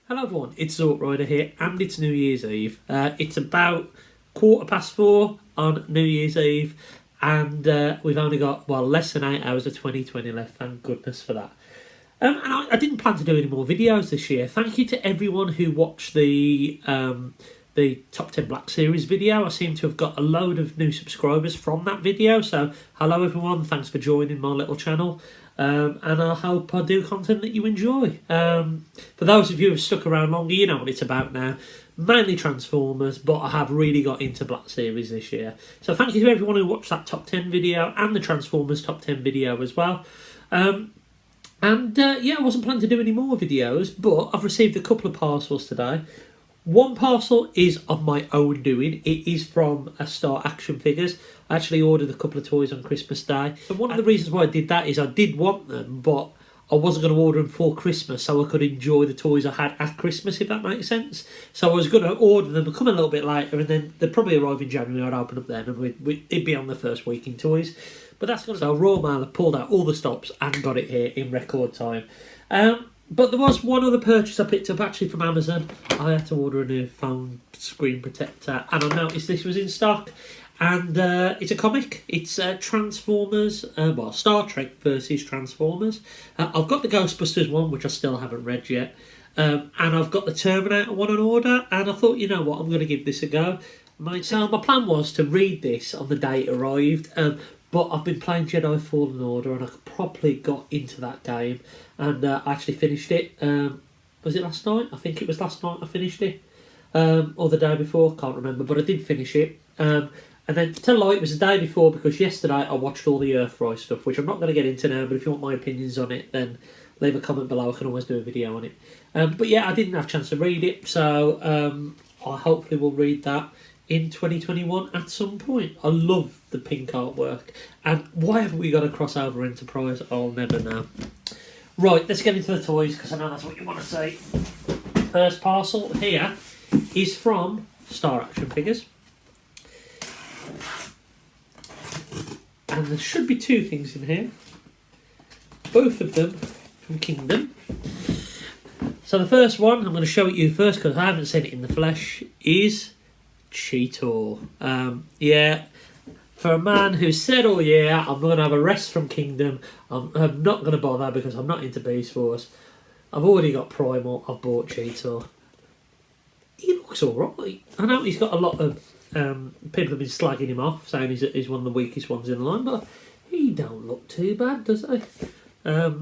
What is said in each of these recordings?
Hello everyone, it's Zort Rider here, and it's New Year's Eve. It's about 4:15 on New Year's Eve, and we've only got, less than 8 hours of 2020 left, thank goodness for that. And I didn't plan to do any more videos this year. Thank you to everyone who watched the Top 10 Black Series video. I seem to have got a load of new subscribers from that video, so hello everyone, thanks for joining my little channel. And I hope I do content that you enjoy. For those of you who've stuck around longer, you know what it's about now. Mainly Transformers, but I have really got into Black Series this year. So thank you to everyone who watched that Top 10 video and the Transformers Top 10 video as well. I wasn't planning to do any more videos, but I've received a couple of parcels today. One parcel is of my own doing. It is from Star Action Figures. I actually ordered a couple of toys on Christmas Day. And one of the reasons why I did that is I did want them, but I wasn't going to order them for Christmas so I could enjoy the toys I had at Christmas, if that makes sense. So I was going to order them, come a little bit later, and then they'd probably arrive in January. I'd open up then, and it'd be on the first week in toys. But that's going to... So Royal Mail have pulled out all the stops and got it here in record time. But there was one other purchase I picked up actually from Amazon. I had to order a new phone screen protector, and I noticed this was in stock. And it's a comic. It's Transformers, Star Trek versus Transformers. I've got the Ghostbusters one, which I still haven't read yet. And I've got the Terminator one on order. And I thought, you know what, I'm going to give this a go. So my plan was to read this on the day it arrived. But I've been playing Jedi Fallen Order, and I properly got into that game. And I actually finished it. Was it last night? I think it was last night I finished it. Or the day before, can't remember. But I did finish it. And then tell a lie, it was the day before, because yesterday I watched all the Earthrise stuff, which I'm not going to get into now, but if you want my opinions on it, then leave a comment below. I can always do a video on it. But yeah, I didn't have a chance to read it, so I hopefully will read that in 2021 at some point. I love the pink artwork. And why haven't we got a crossover Enterprise? I'll never know. Right, let's get into the toys, because I know that's what you want to say. First parcel here is from Star Action Figures. And there should be two things in here. Both of them from Kingdom. So the first one, I'm going to show it you first because I haven't seen it in the flesh, is Cheetor. Yeah, for a man who said, oh yeah, I'm going to have a rest from Kingdom, I'm not going to bother because I'm not into Beast Wars. I've already got Primal, I've bought Cheetor. He looks alright. I know he's got a lot of... people have been slagging him off, saying he's one of the weakest ones in the line, but he don't look too bad, does he? Yeah,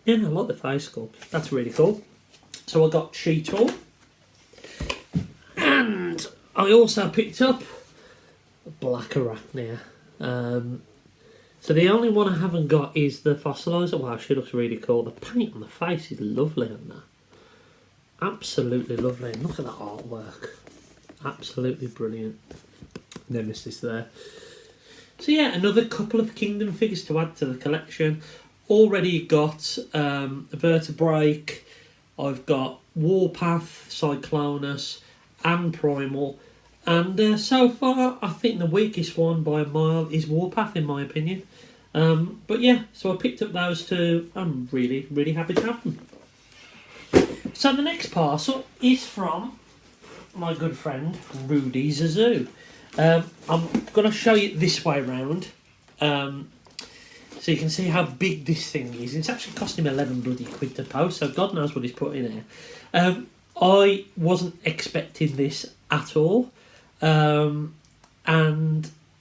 I like the face sculpt. That's really cool. So I got Cheetor. And I also picked up Black Arachnia. So the only one I haven't got is the Fossilizer. Wow, she looks really cool. The paint on the face is lovely on that. Absolutely lovely. And look at that artwork. Absolutely brilliant. Nemesis there. So yeah, another couple of Kingdom figures to add to the collection. Already got Vertebrake. I've got Warpath, Cyclonus, and Primal. And so far, I think the weakest one by a mile is Warpath, in my opinion. But yeah, so I picked up those two. I'm really, really happy to have them. So the next parcel is from my good friend Rudy Zazu. I'm going to show you this way round, so you can see how big this thing is. It's actually cost him 11 bloody quid to post, so God knows what he's put in there. I wasn't expecting this at all, and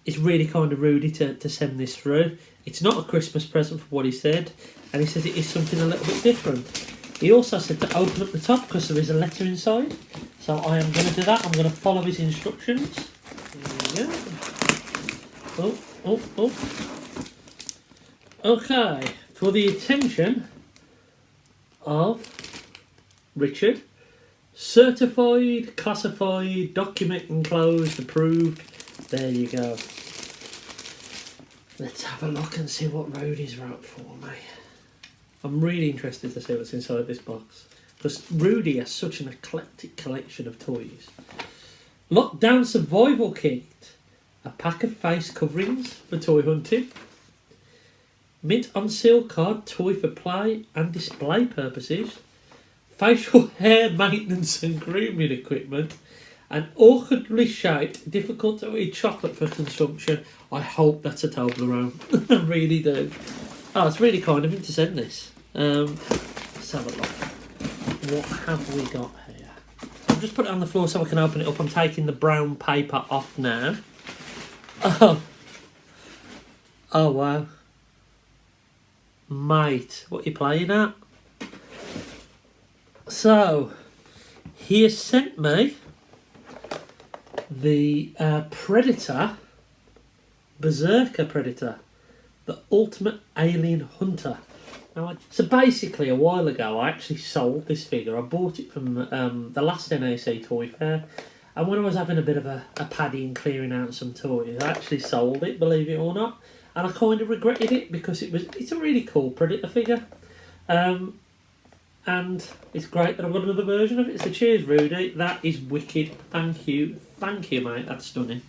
it's really kind of Rudy to send this through. It's not a Christmas present for what he said, and he says it is something a little bit different. He also said to open up the top because there is a letter inside. So I am going to do that. I'm going to follow his instructions. There we go. Oh. Okay. For the attention of Richard. Certified, classified, document enclosed, approved. There you go. Let's have a look and see what Rudy's wrote for me. I'm really interested to see what's inside this box, because Rudy has such an eclectic collection of toys. Lockdown Survival Kit. A pack of face coverings for toy hunting. Mint on seal card, toy for play and display purposes. facial hair maintenance and grooming equipment, an awkwardly shaped, difficult to eat chocolate for consumption. I hope that's a Toblerone. I really do. Oh, it's really kind of him to send this. Let's have a look. What have we got here? So I've just put it on the floor so I can open it up. I'm taking the brown paper off now. Oh wow. Mate, what are you playing at? So, he has sent me the Predator, Berserker Predator, the Ultimate Alien Hunter. Now, so basically, a while ago, I actually sold this figure. I bought it from the last NAC Toy Fair, and when I was having a bit of a paddy and clearing out some toys, I actually sold it, believe it or not, and I kind of regretted it because it's a really cool Predator figure. And it's great that I've got another version of it. So cheers, Rudy. That is wicked. Thank you, mate. That's stunning.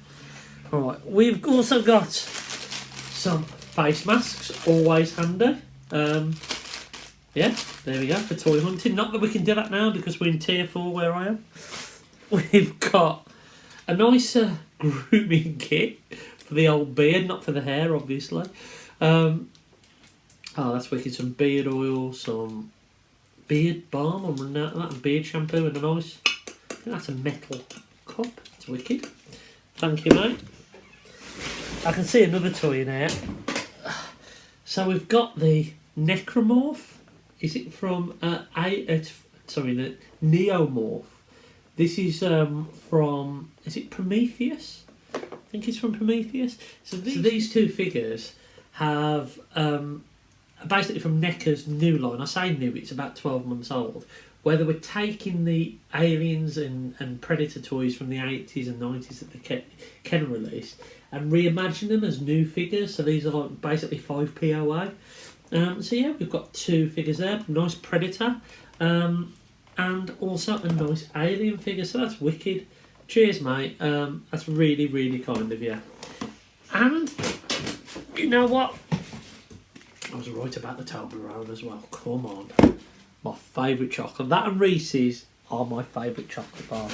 All right, we've also got some face masks, always handy. Yeah, there we go for toy hunting. Not that we can do that now because we're in tier 4 where I am. We've got a nice grooming kit for the old beard, not for the hair, obviously. Oh, that's wicked. Some beard oil, some beard balm, I'm running out of that, and beard shampoo, and a nice, I think that's a metal cup. It's wicked. Thank you, mate. I can see another toy in here. So we've got the Necromorph. Is it from the Neomorph? This is from, is it Prometheus? I think it's from Prometheus. So these two figures have basically from NECA's new line. I say new, it's about 12 months old, where they were taking the Aliens and Predator toys from the 80s and 90s that they Ken released and reimagining them as new figures. So these are like basically 5 POA. So yeah, we've got two figures there, nice Predator, and also a nice Alien figure. So that's wicked. Cheers, mate. That's really, really kind of you. And you know what? I was right about the Toblerone as well. Come on. My favourite chocolate. That and Reese's are my favourite chocolate bars.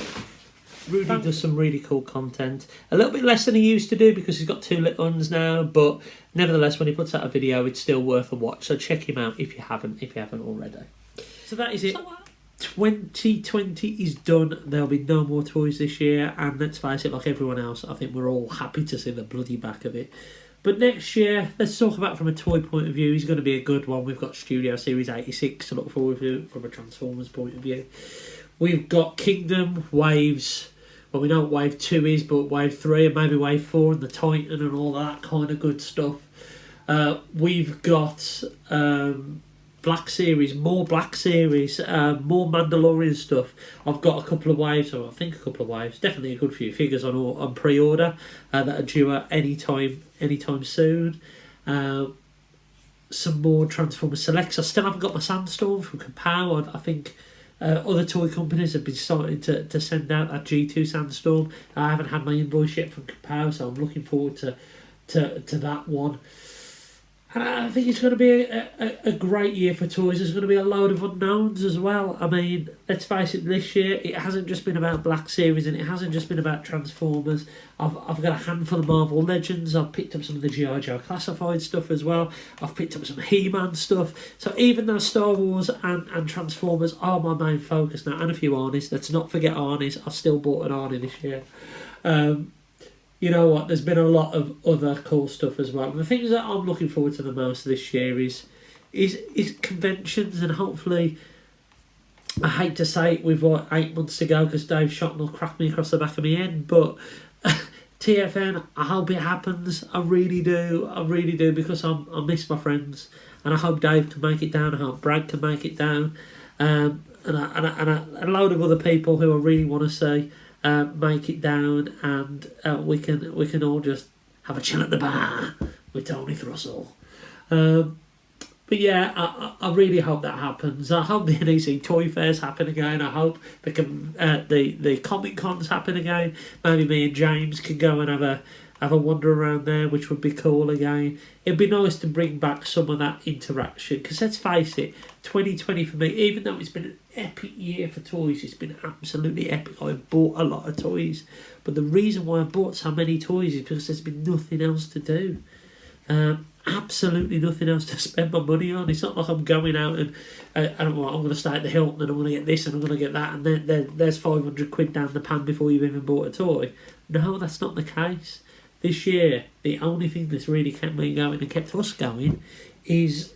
Rudy does some really cool content. A little bit less than he used to do because he's got 2 little ones now, but nevertheless, when he puts out a video, it's still worth a watch. So check him out if you haven't already. So that is it. 2020 is done. There'll be no more toys this year, and let's face it, like everyone else, I think we're all happy to see the bloody back of it. But next year, let's talk about from a toy point of view. It's going to be a good one. We've got Studio Series 86 to look forward to from a Transformers point of view. We've got Kingdom, Waves. Well, we know what Wave 2 is, but Wave 3 and maybe Wave 4 and the Titan and all that kind of good stuff. We've got Black Series, more Black Series, more Mandalorian stuff. I've got a couple of waves, or I think a couple of waves, definitely a good few figures on pre-order that are due out anytime soon. Some more Transformers Selects. I still haven't got my Sandstorm from Kapow. I think other toy companies have been starting to send out that G2 Sandstorm. I haven't had my invoice yet from Kapow, so I'm looking forward to that one. And I think it's going to be a great year for toys. There's going to be a load of unknowns as well. I mean, let's face it, this year it hasn't just been about Black Series and it hasn't just been about Transformers. I've got a handful of Marvel Legends. I've picked up some of the G.I. Joe classified stuff as well. I've picked up some He-Man stuff. So even though Star Wars and Transformers are my main focus now, and a few Arnie's, let's not forget Arnie's. I still bought an Arnie this year. You know what, there's been a lot of other cool stuff as well. And the things that I'm looking forward to the most this year is conventions, and hopefully, I hate to say it, we've got 8 months to go because Dave Shotton will crack me across the back of my head, but TFN, I hope it happens. I really do, because I miss my friends, and I hope Dave can make it down, I hope Brad can make it down, and a load of other people who I really want to see make it down, and we can all just have a chill at the bar with Tony Thrussell. But yeah, I really hope that happens. I hope the NEC Toy Fairs happen again. I hope the Comic Cons happen again. Maybe me and James can go and have have a wander around there, which would be cool again. It'd be nice to bring back some of that interaction, because let's face it, 2020 for me, even though it's been an epic year for toys, it's been absolutely epic. I bought a lot of toys, but the reason why I bought so many toys is because there's been nothing else to do. Absolutely nothing else to spend my money on. It's not like I'm going out and I'm going to stay at the Hilton and I'm going to get this and I'm going to get that, and then there's 500 quid down the pan before you've even bought a toy. No, that's not the case. This year, the only thing that's really kept me going and kept us going is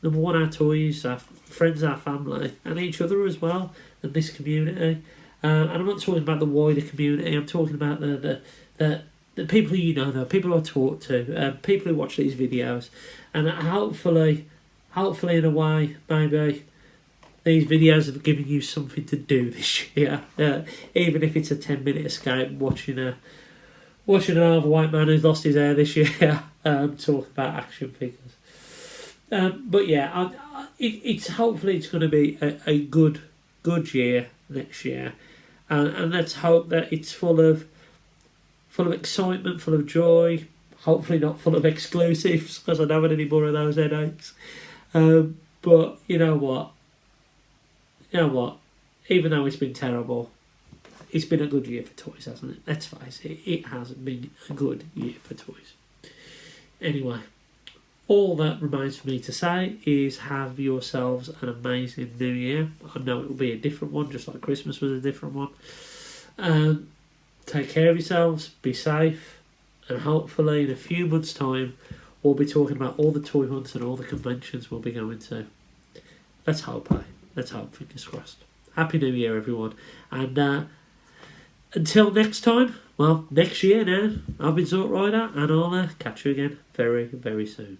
number one, our toys, our friends, our family, and each other as well, and this community. And I'm not talking about the wider community. I'm talking about the people you know, the people I talk to, people who watch these videos, and hopefully in a way, maybe these videos have given you something to do this year, even if it's a 10-minute escape watching an old white man who's lost his hair this year talk about action figures. But yeah, it's hopefully it's going to be a good year next year, and let's hope that it's full of excitement, full of joy. Hopefully not full of exclusives, because I don't want any more of those headaches. But you know what? Even though it's been terrible, it's been a good year for toys, hasn't it? Let's face it, it has been a good year for toys. Anyway, all that remains for me to say is have yourselves an amazing new year. I know it will be a different one, just like Christmas was a different one. Take care of yourselves, be safe, and hopefully in a few months' time we'll be talking about all the toy hunts and all the conventions we'll be going to. Let's hope, Let's hope, fingers crossed. Happy New Year, everyone. And until next time, well, next year now, I've been Zort Rider, and I'll catch you again very, very soon.